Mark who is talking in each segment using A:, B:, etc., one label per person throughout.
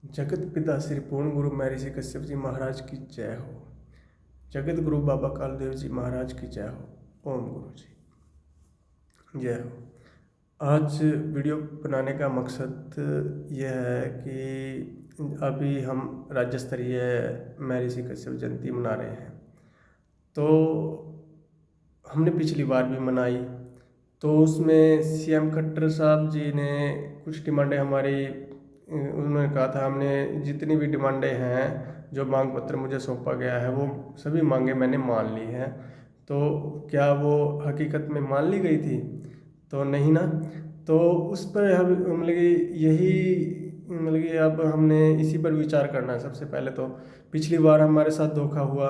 A: जगत पिता श्री पूर्ण गुरु महर्षि कश्यप जी महाराज की जय हो। जगत गुरु बाबा कालदेव जी महाराज की जय हो। ओम गुरु जी जय हो। आज वीडियो बनाने का मकसद यह है कि अभी हम राज्य स्तरीय महर्षि कश्यप जयंती मना रहे हैं। तो हमने पिछली बार भी मनाई, तो उसमें सीएम खट्टर साहब जी ने कुछ डिमांडें हमारी, उन्होंने कहा था हमने जितनी भी डिमांडें हैं, जो मांग पत्र मुझे सौंपा गया है वो सभी मांगे मैंने मान ली हैं। तो क्या वो हकीकत में मान ली गई थी? तो नहीं ना। तो उस पर हम मतलब कि अब हमने इसी पर विचार करना है। सबसे पहले तो पिछली बार हमारे साथ धोखा हुआ,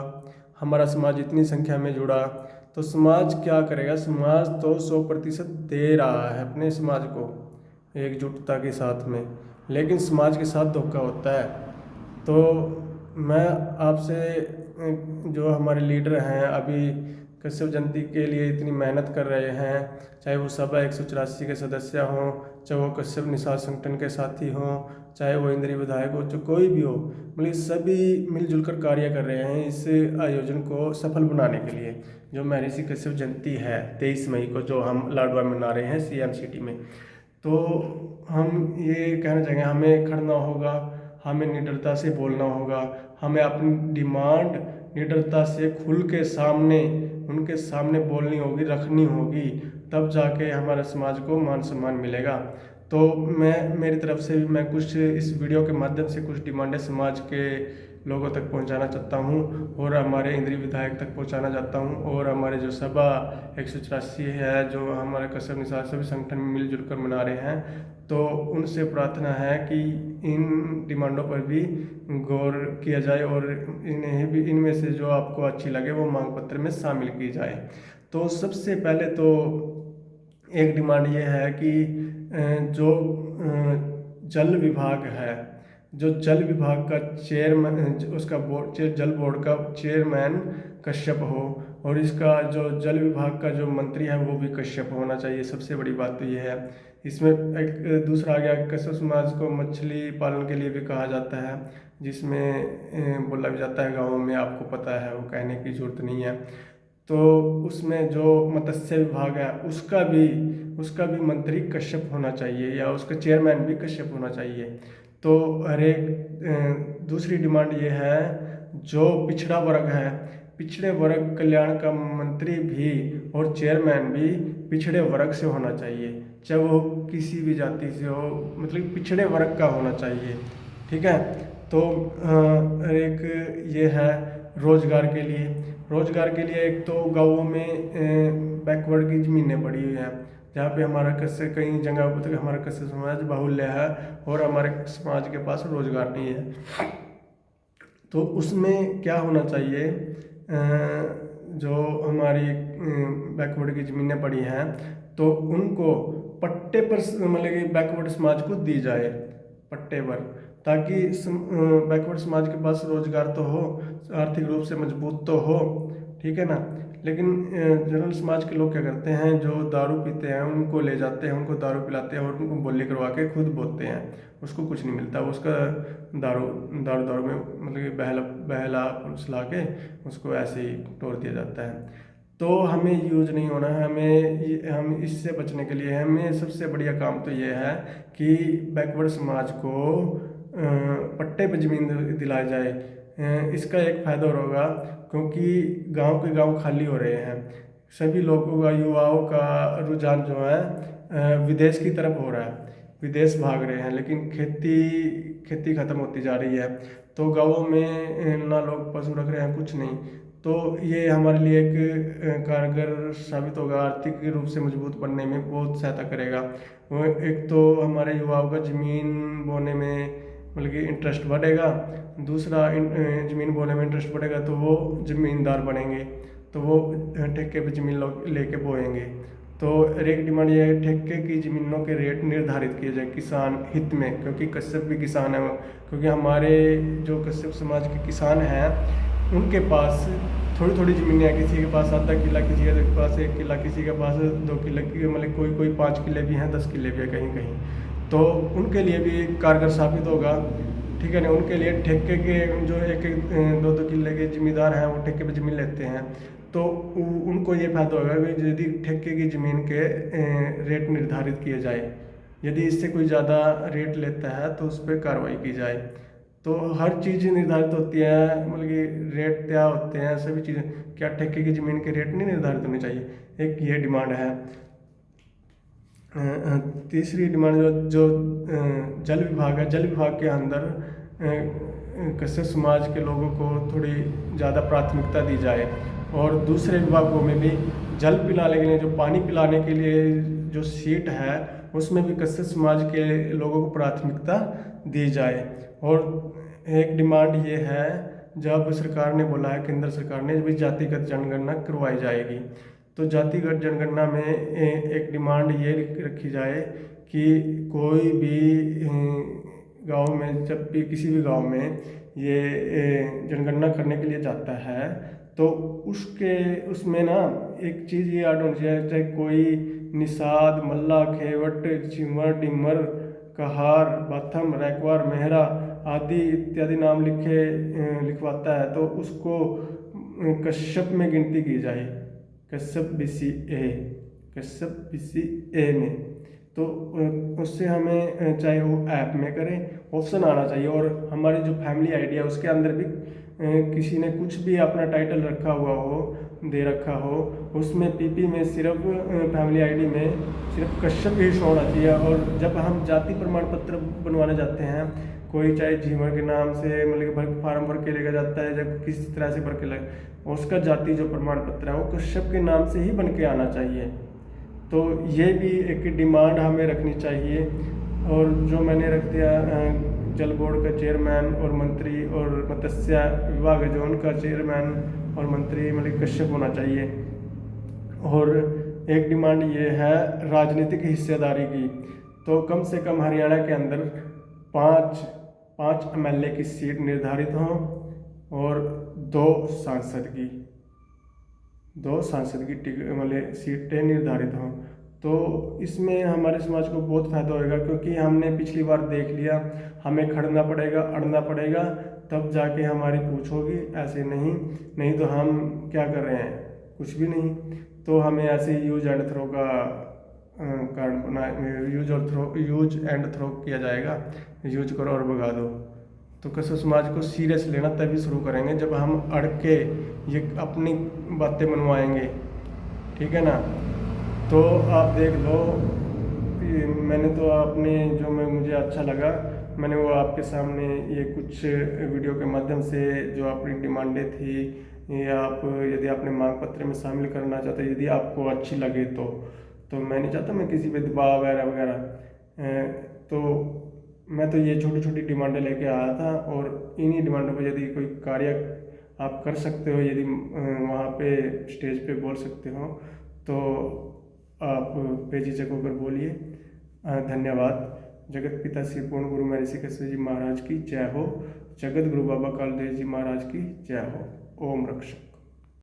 A: हमारा समाज इतनी संख्या में जुड़ा, तो समाज क्या करेगा? समाज तो 100% दे रहा है अपने समाज को एकजुटता के साथ में, लेकिन समाज के साथ धोखा होता है। तो मैं आपसे, जो हमारे लीडर हैं अभी कश्यप जयंती के लिए इतनी मेहनत कर रहे हैं, चाहे वो सभा 184 के सदस्य हों, चाहे वो कश्यप निषाद संगठन के साथी हों, चाहे वो इंद्री विधायक हो, जो कोई भी हो, मतलब सभी मिलजुल कर कार्य कर रहे हैं इस आयोजन को सफल बनाने के लिए। जो महर्षि कश्यप जयंती है 23 मई को, जो हम लाडवा में मना रहे हैं सीएम सिटी में, तो हम ये कहना चाहेंगे हमें खड़ना होगा, हमें निडरता से बोलना होगा, हमें अपनी डिमांड निडरता से खुल के सामने उनके सामने बोलनी होगी, रखनी होगी, तब जाके हमारे समाज को मान सम्मान मिलेगा। तो मैं मेरी तरफ से भी मैं कुछ इस वीडियो के माध्यम से कुछ डिमांडें समाज के लोगों तक पहुंचाना चाहता हूं, और हमारे इंद्री विधायक तक पहुंचाना चाहता हूं, और हमारे जो सभा 184 है, जो हमारे कश्यप निषाद सभी संगठन मिलजुल कर मना रहे हैं, तो उनसे प्रार्थना है कि इन डिमांडों पर भी गौर किया जाए और इन्हें भी, इनमें से जो आपको अच्छी लगे वो मांग पत्र में शामिल की जाए। तो सबसे पहले तो एक डिमांड ये है कि जो जल विभाग है, जो जल विभाग का चेयरमैन, उसका बोर्ड, जल बोर्ड का चेयरमैन कश्यप हो, और इसका जो जल विभाग का जो मंत्री है वो भी कश्यप होना चाहिए। सबसे बड़ी बात तो ये है। इसमें एक दूसरा आ गया, कश्यप समाज को मछली पालन के लिए भी कहा जाता है, जिसमें बोला भी जाता है गाँव में, आपको पता है, वो कहने की जरूरत नहीं है। तो उसमें जो मत्स्य विभाग है उसका भी मंत्री कश्यप होना चाहिए, या उसका चेयरमैन भी कश्यप होना चाहिए। तो हर एक दूसरी डिमांड ये है, जो पिछड़ा वर्ग है, पिछड़े वर्ग कल्याण का मंत्री भी और चेयरमैन भी पिछड़े वर्ग से होना चाहिए, चाहे वो किसी भी जाति से हो, मतलब पिछड़े वर्ग का होना चाहिए। ठीक है। तो एक ये है रोजगार के लिए एक तो गाँवों में बैकवर्ड की ज़मीनें पड़ी हुई हैं, जहाँ पे हमारा कश्यप, कई जगह पर हमारा कश्यप समाज बाहुल्य है और हमारे समाज के पास रोजगार नहीं है। तो उसमें क्या होना चाहिए, जो हमारी बैकवर्ड की ज़मीनें पड़ी हैं, तो उनको पट्टे पर, मतलब कि बैकवर्ड समाज को दी जाए पट्टे पर, ताकि बैकवर्ड समाज के पास रोजगार तो हो, आर्थिक रूप से मजबूत तो हो। ठीक है ना। लेकिन जनरल समाज के लोग क्या करते हैं, जो दारू पीते हैं उनको ले जाते हैं, उनको दारू पिलाते हैं और उनको बोली करवा के खुद बोलते हैं, उसको कुछ नहीं मिलता, उसका दारू में मतलब कि बहला फुसला के उसको ऐसे ही तोड़ दिया जाता है। तो हमें यूज नहीं होना है। हम इससे बचने के लिए हमें सबसे बढ़िया काम तो ये है कि बैकवर्ड समाज को पट्टे पर ज़मीन दिलाई जाए। इसका एक फ़ायदा और होगा, क्योंकि गांव के गांव खाली हो रहे हैं, सभी लोगों का, युवाओं का रुझान जो है विदेश की तरफ हो रहा है, विदेश भाग रहे हैं, लेकिन खेती खत्म होती जा रही है। तो गाँवों में ना लोग पशु रख रहे हैं, कुछ नहीं। तो ये हमारे लिए एक कारगर साबित होगा, आर्थिक रूप से मजबूत बनने में बहुत सहायता करेगा। वो एक तो हमारे युवाओं का ज़मीन बोने में मतलब कि इंटरेस्ट बढ़ेगा, दूसरा ज़मीन बोने में इंटरेस्ट बढ़ेगा तो वो ज़मींदार बनेंगे, तो वो ठेके पे ज़मीन लेके बोएंगे। तो एक डिमांड ये है, ठेके की ज़मीनों के रेट निर्धारित किए जाए किसान हित में, क्योंकि कश्यप भी किसान है, क्योंकि हमारे जो कश्यप समाज के किसान हैं उनके पास थोड़ी थोड़ी ज़मीनें हैं, किसी के पास आधा किला, किसी के पास 1 किला, किसी के पास 2 किले की, मतलब कोई 5 किले भी हैं, 10 किले भी है कहीं कहीं। तो उनके लिए भी कारगर साबित होगा। ठीक है ना, उनके लिए ठेके के जो एक एक 2-2 किले के ज़मींदार हैं वो ठेके पे ज़मीन लेते हैं, तो उनको ये फायदा होगा कि यदि ठेके की ज़मीन के रेट निर्धारित किए जाए, यदि इससे कोई ज़्यादा रेट लेता है तो उस पर कार्रवाई की जाए। तो हर चीज़ निर्धारित होती है, मतलब कि रेट तय होते हैं सभी चीज़ें, क्या ठेके की ज़मीन के रेट नहीं निर्धारित होने चाहिए, एक ये डिमांड है। तीसरी डिमांड जो जल विभाग है, जल विभाग के अंदर कश्यप समाज के लोगों को थोड़ी ज़्यादा प्राथमिकता दी जाए, और दूसरे विभागों में भी जल पिलाने के लिए, जो पानी पिलाने के लिए जो सीट है उसमें भी कश्यप समाज के लोगों को प्राथमिकता दी जाए। और एक डिमांड ये है, जब सरकार ने बोला है, केंद्र सरकार ने भी जातिगत जनगणना करवाई जाएगी, तो जातिगत जनगणना में एक डिमांड ये रखी जाए कि कोई भी गांव में, जब भी किसी भी गांव में ये जनगणना करने के लिए जाता है तो उसमें ना एक चीज़ ये ऐड होनी चाहिए, चाहे कोई निषाद, मल्ला, खेवट, चिमर, डिमर, कहार, बाथम, रैकवार, मेहरा आदि इत्यादि नाम लिखवाता है तो उसको कश्यप में गिनती की जाए, कश्यप BCA, कश्यप BCA में। तो उससे हमें चाहे वो ऐप में करें, ऑप्शन आना चाहिए। और हमारी जो फैमिली आईडी है उसके अंदर भी किसी ने कुछ भी अपना टाइटल रखा हुआ हो, दे रखा हो, उसमें PP में सिर्फ फैमिली आईडी में सिर्फ कश्यप ही शो होना चाहिए। और जब हम जाति प्रमाण पत्र बनवाने जाते हैं, कोई चाहे झीमर के नाम से मतलब फार्म भर के लेकर जाता है, जब किसी तरह से भर के लगे, उसका जाति जो प्रमाण पत्र है वो कश्यप के नाम से ही बन के आना चाहिए। तो ये भी एक डिमांड हमें रखनी चाहिए। और जो मैंने रख दिया, जल बोर्ड का चेयरमैन और मंत्री और मत्स्य विभाग है जो, उनका चेयरमैन और मंत्री मतलब कश्यप होना चाहिए। और एक डिमांड ये है राजनीतिक हिस्सेदारी की, तो कम से कम हरियाणा के अंदर 5 MLA की सीट निर्धारित हों और 2 सांसद की मतलब सीटें निर्धारित हों। तो इसमें हमारे समाज को बहुत फ़ायदा होएगा, क्योंकि हमने पिछली बार देख लिया, हमें खड़ना पड़ेगा, अड़ना पड़ेगा, तब जाके हमारी पूछ होगी, ऐसे नहीं तो हम क्या कर रहे हैं, कुछ भी नहीं। तो हमें ऐसे यूज एंड थ्रो का कार्ड बना, यूज एंड थ्रो किया जाएगा, यूज करो और भगा दो। तो कश्यप समाज को सीरियस लेना तभी शुरू करेंगे जब हम अड़ के ये अपनी बातें मनवाएंगे, ठीक है ना। तो आप देख लो, मैंने तो आपने जो मुझे अच्छा लगा, मैंने वो आपके सामने ये कुछ वीडियो के माध्यम से जो अपनी डिमांडें थी, ये आप यदि आपने मांग पत्र में शामिल करना चाहते, यदि आपको अच्छी लगे तो मैं नहीं चाहता मैं किसी पे दबाव वगैरह तो मैं तो ये छोटी छोटी डिमांडें लेके आया था। और इन्हीं डिमांडों पर यदि कोई कार्य आप कर सकते हो, यदि वहाँ पे स्टेज पे बोल सकते हो, तो आप बेझिझक होकर बोलिए। धन्यवाद। जगत पिता श्री पूर्ण गुरु महर्षि कश्यप जी महाराज की जय हो। जगत गुरु बाबा कालदेव जी महाराज की जय हो। ओम रक्षक।